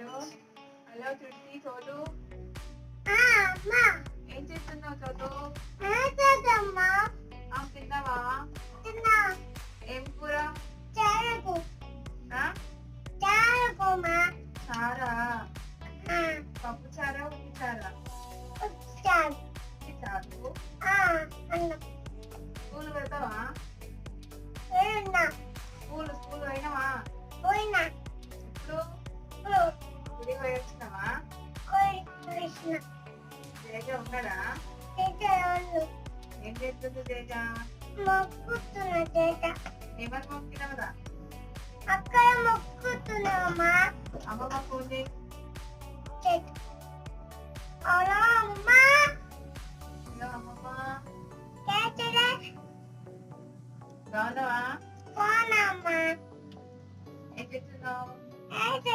Hello hello చిట్టి చోటు అమ్మా ఏం చేస్తున్నావు చోటు? ఏంటమ్మా తిన్నావా? తిన్నా ఏం కూర? చారకు ఆ? చారకుమా చారా? పప్పు చారా ఉప్పు చారా? చారు ఉప్పు చారు. అన్నం స్కూల్ వెళ్తావా? పోయినా స్కూల్ పోయినావా? పోయినా ఇప్పుడు గుడికి పోయి వచ్చినావా? కృష్ణ తేజ ఉన్నాడా? చేసేవాళ్ళు ఏం చేస్తుంది తేజ? మొక్కుతున్న చేత ఏమని మొక్కినవరా? అక్కడ మొక్కుతున్నామా అమ్మమ్మ ఫోన్ చేయి. చేత అలా అమ్మా హలో అమ్మమ్మ చేతలే బాగున్నావా? పోనమ్మా ఏం చేస్తున్నావు? అయితే